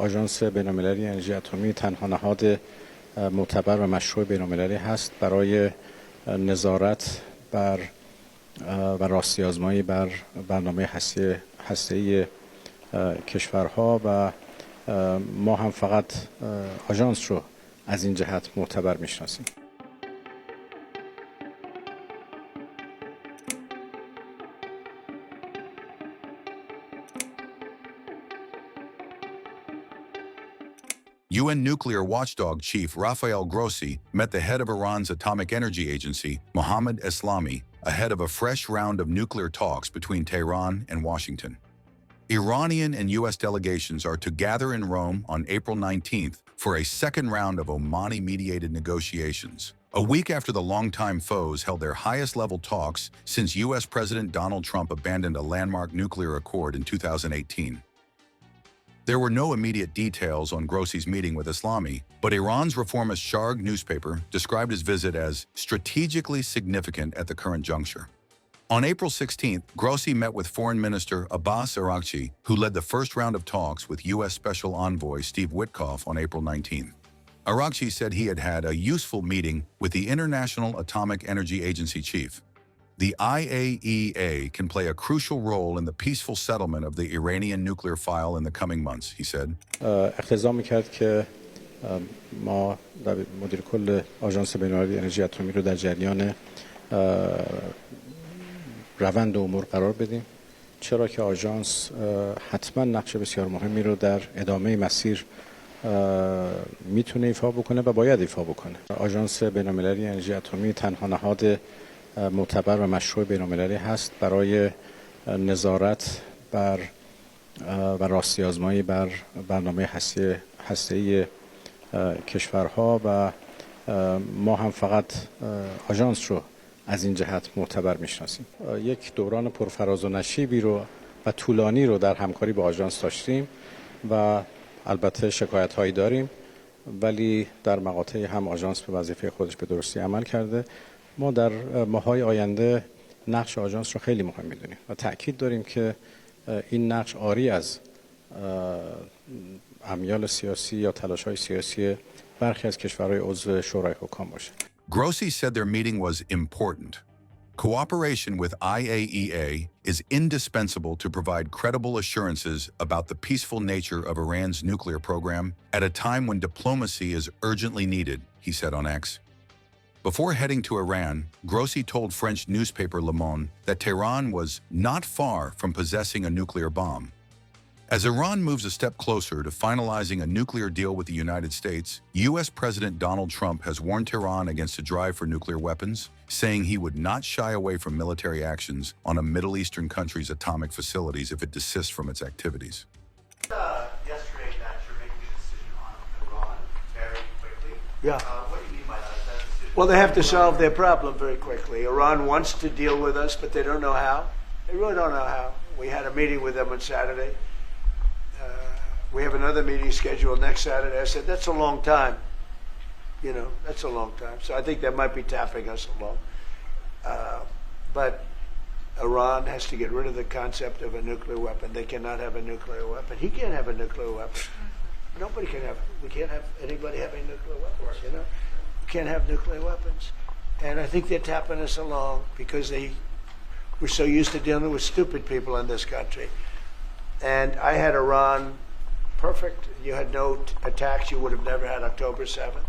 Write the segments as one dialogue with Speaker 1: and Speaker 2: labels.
Speaker 1: آژانس بین‌المللی انرژی اتمی تنها نهاد معتبر و مشروع بین‌المللی هست برای نظارت بر و راستی‌آزمایی بر برنامه هسته‌ای کشورها و ما هم فقط آژانس رو از این جهت معتبر میشناسیم.
Speaker 2: UN nuclear watchdog chief Rafael Grossi met the head of Iran's atomic energy agency, Mohammad Eslami, ahead of a fresh round of nuclear talks between Tehran and Washington. Iranian and U.S. delegations are to gather in Rome on April 19th for a second round of Omani-mediated negotiations, a week after the longtime foes held their highest-level talks since U.S. President Donald Trump abandoned a landmark nuclear accord in 2018. There were no immediate details on Grossi's meeting with Eslami, but Iran's reformist Shargh newspaper described his visit as strategically significant at the current juncture. On April 16th, Grossi met with Foreign Minister Abbas Araghchi, who led the first round of talks with U.S. Special Envoy Steve Witkoff on April 19th. Araghchi said he had had a useful meeting with the International Atomic Energy Agency chief. The IAEA can play a crucial role in the peaceful settlement of the Iranian nuclear file in the coming months, he said.
Speaker 1: اقتضا می‌کرد که ما مدیر کل آژانس بین‌المللی انرژی اتمی رو در جریان روند امور قرار بدیم، چرا که آژانس حتما نقش بسیار مهمی رو در ادامه مسیر میتونه ایفا بکنه و باید ایفا بکنه. آژانس بین‌المللی انرژی اتمی تنها نهاد معتبر و مشروع بین‌المللی هست برای نظارت بر و راستی‌آزمایی بر برنامه هسته‌ای کشورها و ما هم فقط آژانس رو از این جهت معتبر میشناسیم. یک دوران پرفراز و نشیبی رو و طولانی رو در همکاری با آژانس داشتیم و البته شکایت‌هایی داریم، ولی در مقاطعی هم آژانس به وظیفه خودش به درستی عمل کرده. ما در ماه‌های آینده نقش آژانس رو خیلی مهم می‌دونیم و تأکید داریم که این نقش عاری از امیال سیاسی یا تلاش‌های سیاسی برخی از کشورهای عضو شورای حکام باشه.
Speaker 2: Grossi said their meeting was important. Cooperation with IAEA is indispensable to provide credible assurances about the peaceful nature of Iran's nuclear program at a time when diplomacy is urgently needed, he said on X. Before heading to Iran, Grossi told French newspaper Le Monde that Tehran was not far from possessing a nuclear bomb. As Iran moves a step closer to finalizing a nuclear deal with the United States, U.S. President Donald Trump has warned Tehran against a drive for nuclear weapons, saying he would not shy away from military actions on a Middle Eastern country's atomic facilities if it desists from its activities.
Speaker 3: Yesterday that you're making a decision on Iran very quickly.
Speaker 4: Yeah.
Speaker 3: What do you mean by that?
Speaker 4: Well, they have to solve their problem very quickly. Iran wants to deal with us, but they don't know how. They really don't know how. We had a meeting with them on Saturday. We have another meeting scheduled next Saturday. I said, that's a long time. You know, that's a long time. So I think they might be tapping us along. But Iran has to get rid of the concept of a nuclear weapon. They cannot have a nuclear weapon. He can't have a nuclear weapon. Nobody can have. We can't have anybody having nuclear weapons, you know. We can't have nuclear weapons. And I think they're tapping us along because we're so used to dealing with stupid people in this country. And I had Iran perfect. You had no attacks. You would have never had October 7th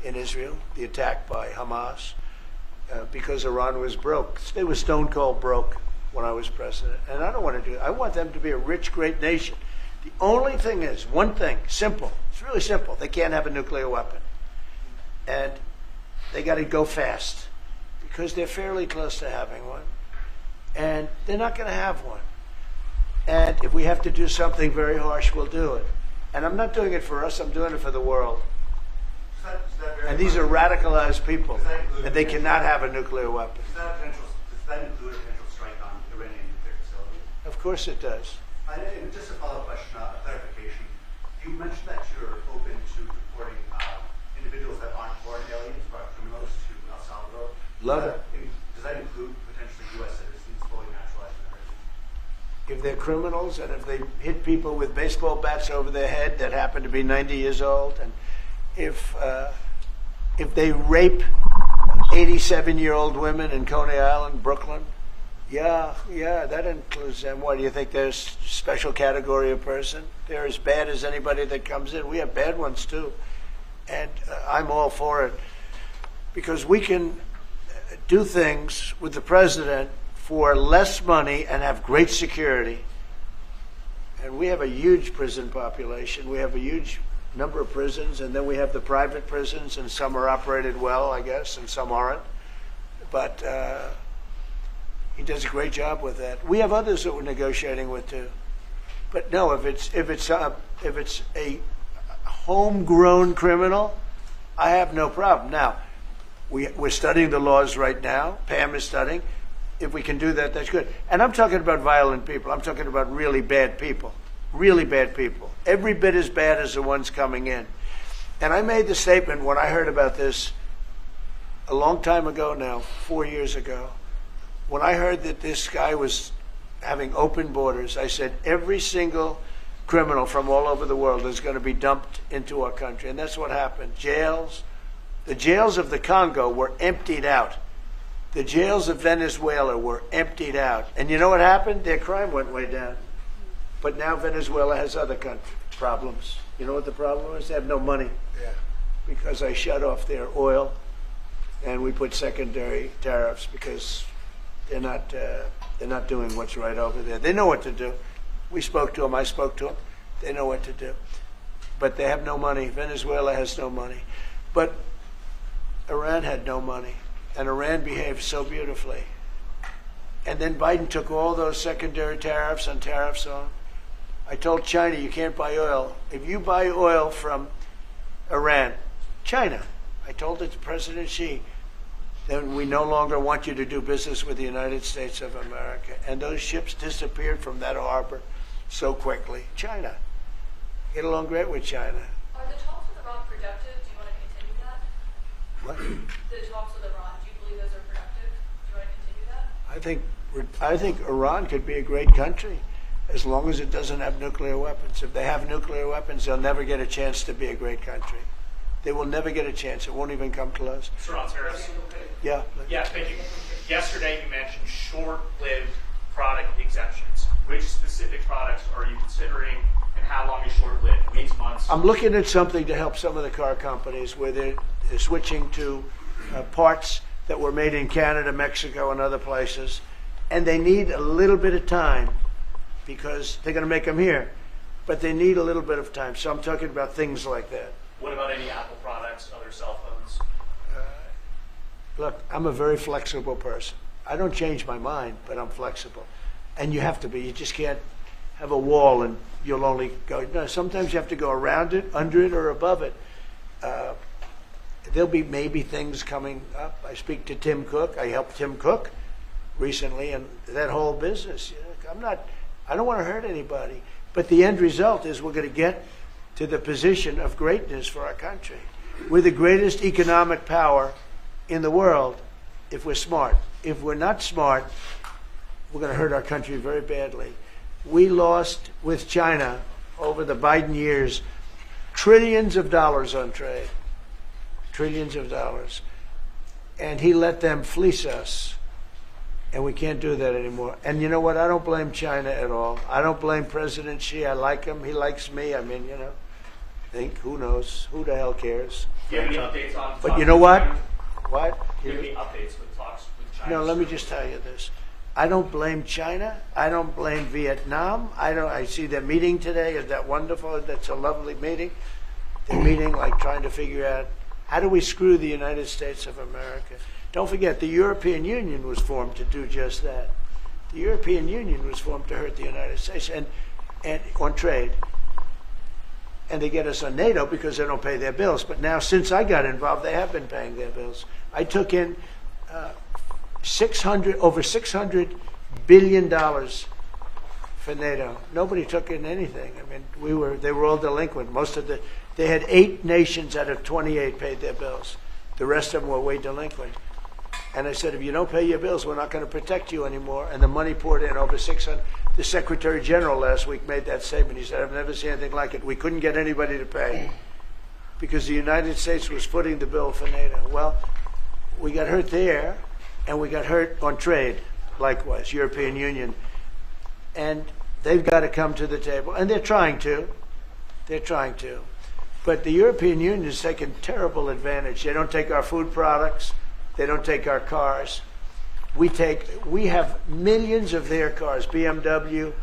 Speaker 4: in Israel, the attack by Hamas, because Iran was broke. They were stone cold broke when I was president. And I don't want to do it. I want them to be a rich, great nation. The only thing is, one thing, simple. It's really simple. They can't have a nuclear weapon. And they got to go fast because they're fairly close to having one. And they're not going to have one. And if we have to do something very harsh, we'll do it. And I'm not doing it for us, I'm doing it for the world. And these are radicalized people, and they cannot have a nuclear weapon.
Speaker 3: Does that include a potential strike on Iranian nuclear facility?
Speaker 4: Of course it does.
Speaker 3: Just a follow-up question, a clarification. You mentioned that you're open to deporting individuals that aren't foreign aliens, but criminals to El Salvador.
Speaker 4: Love it.
Speaker 3: Does that include potentially U.S. citizens fully naturalized in the region?
Speaker 4: If they're criminals, and if they hit people with baseball bats over their head that happen to be 90 years old, and if they rape 87-year-old women in Coney Island, Brooklyn, yeah, that includes them. What, do you think there's a special category of person? They're as bad as anybody that comes in. We have bad ones too. And I'm all for it, because we can do things with the president for less money and have great security. And we have a huge prison population. We have a huge number of prisons, and then we have the private prisons, and some are operated well, I guess, and some aren't. But he does a great job with that. We have others that we're negotiating with too. But no, if it's a homegrown criminal, I have no problem. Now, we're studying the laws right now. Pam is studying. If we can do that, that's good. And I'm talking about violent people. I'm talking about really bad people. Really bad people. Every bit as bad as the ones coming in. And I made the statement when I heard about this a long time ago now, 4 years ago. When I heard that this guy was having open borders, I said every single criminal from all over the world is going to be dumped into our country. And that's what happened. The jails of the Congo were emptied out. The jails of Venezuela were emptied out. And you know what happened? Their crime went way down. But now Venezuela has other problems. You know what the problem is? They have no money. Yeah. Because I shut off their oil, and we put secondary tariffs because they're not doing what's right over there. They know what to do. We spoke to them. I spoke to them. They know what to do. But they have no money. Venezuela has no money. But Iran had no money. And Iran behaved so beautifully. And then Biden took all those secondary tariffs and tariffs on. I told China, you can't buy oil. If you buy oil from Iran, China, I told it to President Xi, then we no longer want you to do business with the United States of America. And those ships disappeared from that harbor so quickly. China. Get along great with China.
Speaker 5: Are the talks with Iran productive? Do you want to continue that?
Speaker 4: What?
Speaker 5: The talks with Iran, do you believe those are productive? Do you want to continue that?
Speaker 4: I think Iran could be a great country as long as it doesn't have nuclear weapons. If they have nuclear weapons, they'll never get a chance to be a great country. They will never get a chance. It won't even come close.
Speaker 6: Sir Harris.
Speaker 4: Yeah.
Speaker 6: Yeah, thank you. Yesterday you mentioned short-lived product exemptions. Which specific products are you considering, and how long is short-lived? Weeks, months?
Speaker 4: I'm looking at something to help some of the car companies where they're switching to parts that were made in Canada, Mexico, and other places, and they need a little bit of time because they're going to make them here, but they need a little bit of time. So I'm talking about things like that.
Speaker 6: What about any Apple products, other cell phones?
Speaker 4: Look, I'm a very flexible person. I don't change my mind, but I'm flexible. And you have to be. You just can't have a wall and you'll only go. No, sometimes you have to go around it, under it, or above it. There'll be maybe things coming up. I speak to Tim Cook. I helped Tim Cook recently, and that whole business. You know, I don't want to hurt anybody. But the end result is we're going to get to the position of greatness for our country. We're the greatest economic power in the world if we're smart. If we're not smart, we're going to hurt our country very badly. We lost with China over the Biden years trillions of dollars on trade. Trillions of dollars. And he let them fleece us. And we can't do that anymore. And you know what? I don't blame China at all. I don't blame President Xi. I like him. He likes me. I mean, you know, who knows? Who the hell cares?
Speaker 6: Do you have any updates on?
Speaker 4: But you know what? What?
Speaker 6: Do you have any updates with talks with China?
Speaker 4: No, let me just tell you this. I don't blame China. I don't blame Vietnam. I see their meeting today. Is that wonderful? That's a lovely meeting. They're meeting, like trying to figure out how do we screw the United States of America. Don't forget, the European Union was formed to do just that. The European Union was formed to hurt the United States and on trade. And they get us on NATO because they don't pay their bills. But now, since I got involved, they have been paying their bills. I took in over $600 billion for NATO. Nobody took in anything. I mean, they were all delinquent. They had 8 nations out of 28 paid their bills. The rest of them were way delinquent. And I said, if you don't pay your bills, we're not going to protect you anymore. And the money poured in over 600. The Secretary General last week made that statement. He said, I've never seen anything like it. We couldn't get anybody to pay because the United States was footing the bill for NATO. Well, we got hurt there, and we got hurt on trade, likewise, European Union. And they've got to come to the table, and they're trying to. They're trying to. But the European Union has taken terrible advantage. They don't take our food products. They don't take our cars. We have millions of their cars, BMW,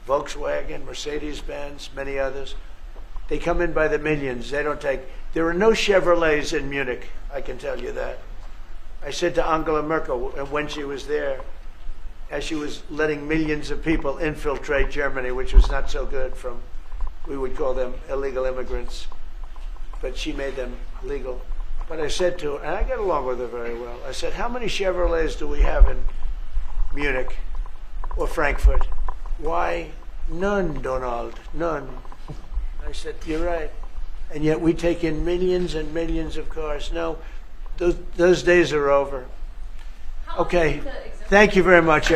Speaker 4: Volkswagen, Mercedes-Benz, many others. They come in by the millions. They don't take, there are no Chevrolets in Munich, I can tell you that. I said to Angela Merkel when she was there, as she was letting millions of people infiltrate Germany, which was not so good from, we would call them illegal immigrants, but she made them legal. But I said to her, and I get along with her very well, I said, how many Chevrolets do we have in Munich or Frankfurt? Why, none, Donald, none. I said, you're right. And yet we take in millions and millions of cars. No, those days are over. Okay, thank you very much.